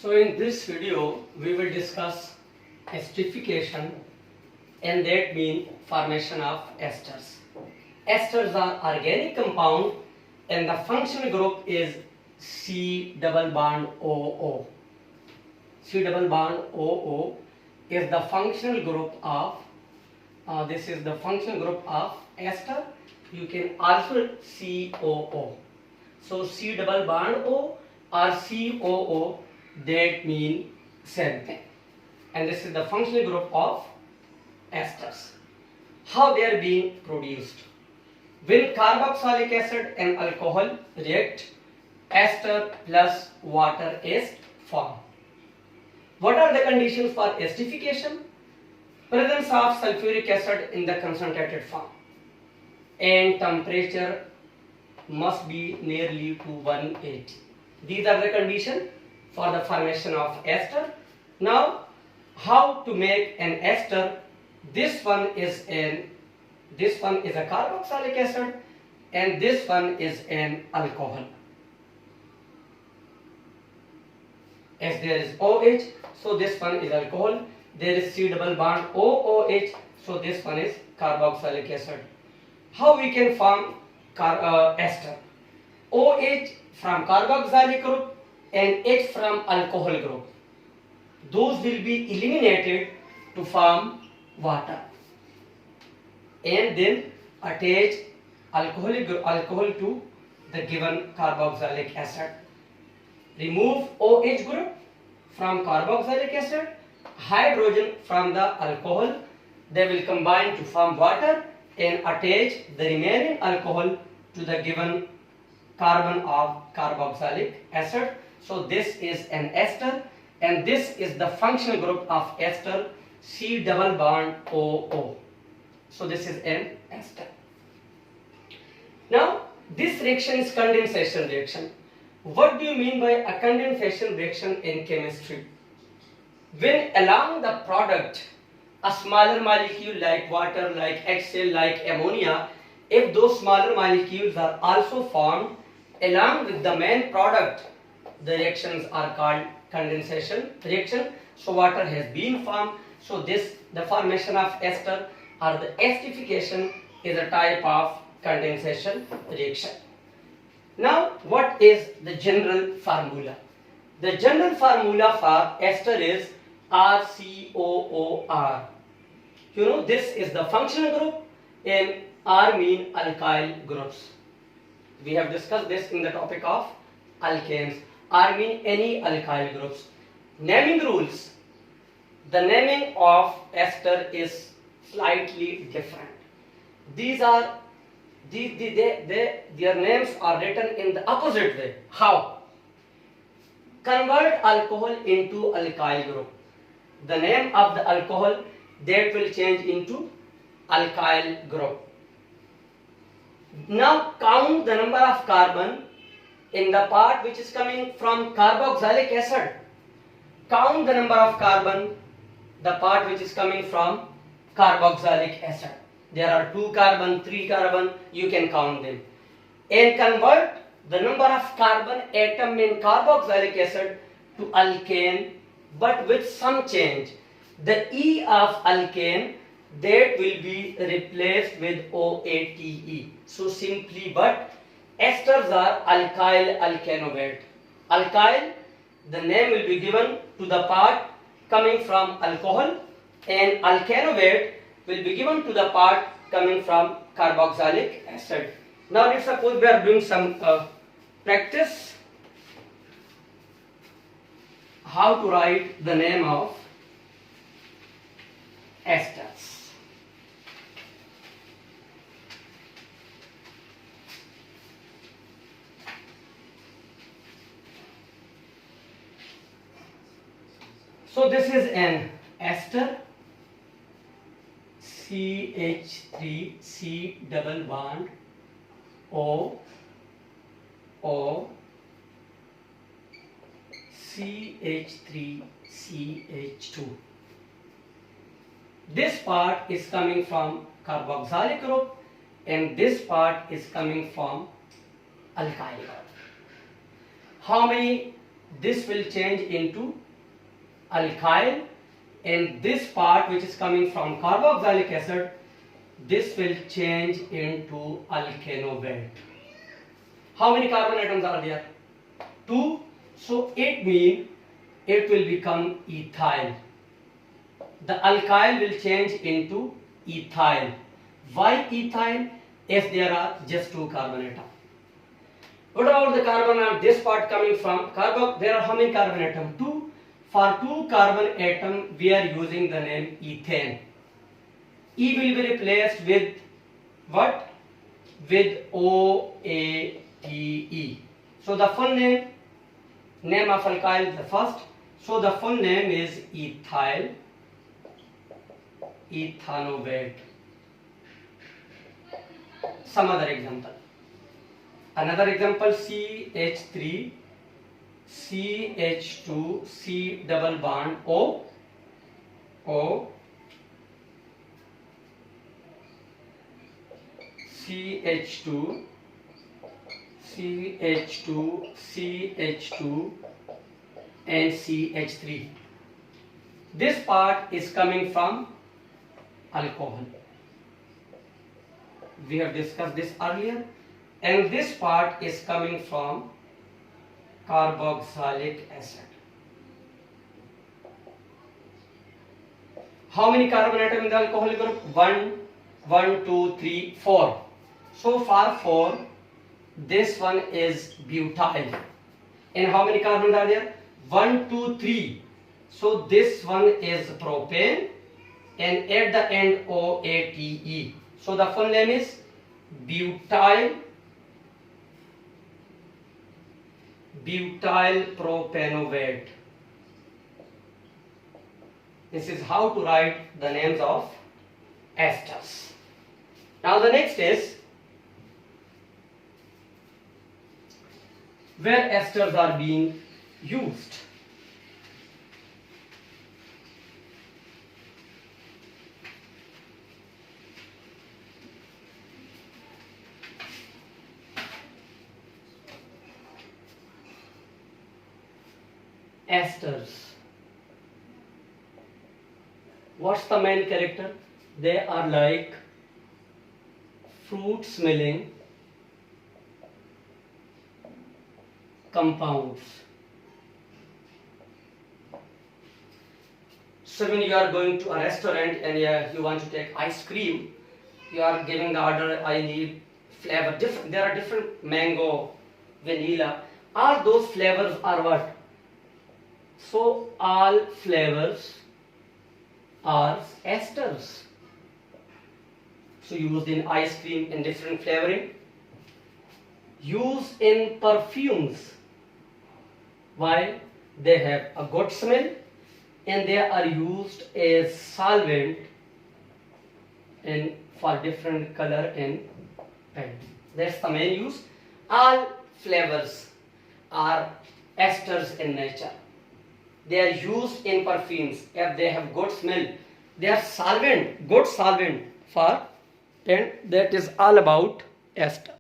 So in this video we will discuss esterification, and that means formation of esters. Esters are organic compound and the functional group is C double bond OO. C double bond OO is the functional group of ester. You can also COO. So C double bond O or COO, that mean same thing. And this is the functional group of esters. How they are being produced? When carboxylic acid and alcohol react, ester plus water is formed. What are the conditions for esterification? Presence of sulfuric acid in the concentrated form, and temperature must be nearly to 180. These are the conditions for the formation of ester. Now, how to make an ester? This one is a carboxylic acid, and this one is an alcohol. As there is OH, so this one is alcohol. There is C double bond OOH, so this one is carboxylic acid. How we can form ester? OH from carboxylic group and H from alcohol group. Those will be eliminated to form water, and then attach alcohol to the given carboxylic acid. Remove OH group from carboxylic acid, hydrogen from the alcohol. They will combine to form water and attach the remaining alcohol to the given carbon of carboxylic acid. So this is an ester, and this is the functional group of ester, C double bond OO. So this is an ester. Now this reaction is condensation reaction. What do you mean by a condensation reaction in chemistry? When along the product a smaller molecule like water, like HCl, like ammonia, if those smaller molecules are also formed along with the main product, the reactions are called condensation reaction. So water has been formed. So the formation of ester or the esterification is a type of condensation reaction. Now, what is the general formula? The general formula for ester is RCOOR. You know, this is the functional group, and R mean alkyl groups. We have discussed this in the topic of alkanes. R mean any alkyl groups. Naming rules. The naming of ester is slightly different. Their names are written in the opposite way. How? Convert alcohol into alkyl group. The name of the alcohol, that will change into alkyl group. Now count the number of carbon in the part which is coming from carboxylic acid. Count the number of carbon, the part which is coming from carboxylic acid. There are 2 carbon, 3 carbon, you can count them. And convert the number of carbon atom in carboxylic acid to alkane, but with some change. The E of alkane, that will be replaced with OATE. So simply, but esters are alkyl alkanovate. Alkyl, the name will be given to the part coming from alcohol, and alkanovate will be given to the part coming from carboxylic acid. Now let's suppose we are doing some practice. How to write the name of esters. So this is an ester, CH3C double bond O CH3CH2. This part is coming from carboxylic group, and this part is coming from alkyl group. How many this will change into alkyl, and this part which is coming from carboxylic acid, this will change into alkanovate. How many carbon atoms are there? 2. So it means it will become ethyl. The alkyl will change into ethyl. Why ethyl? If there are just 2 carbon atoms. What about the carbon atom? This part coming from carbon, there are how many carbon atoms? 2. For 2 carbon atom, we are using the name ethane. E will be replaced with what? With OATE. So the full name of alkyl is the first. So the full name is ethyl ethanovate. Some other example. Another example, CH3 CH2 C double bond O CH2 and CH3. This part is coming from alcohol. We have discussed this earlier, and this part is coming from carboxylic acid. How many carbon atoms in the alcohol group? 1, 2, 3, 4. So far 4. This one is butyl. And how many carbons are there? 1, 2, 3. So this one is propane, and at the end OATE. So the full name is butyl propanovate. This is how to write the names of esters. Now the next is where esters are being used. Esters. What's the main character? They are like fruit smelling compounds. So when you are going to a restaurant and you want to take ice cream, you are giving the order, I need flavor. There are different mango, vanilla. All those flavors are what? So all flavors are esters. So used in ice cream in different flavoring. Used in perfumes. Why? They have a good smell, and they are used as solvent in for different color in paint. That's the main use. All flavors are esters in nature. They are used in perfumes. If they have good smell, they are solvent, good solvent for paint. That is all about ester.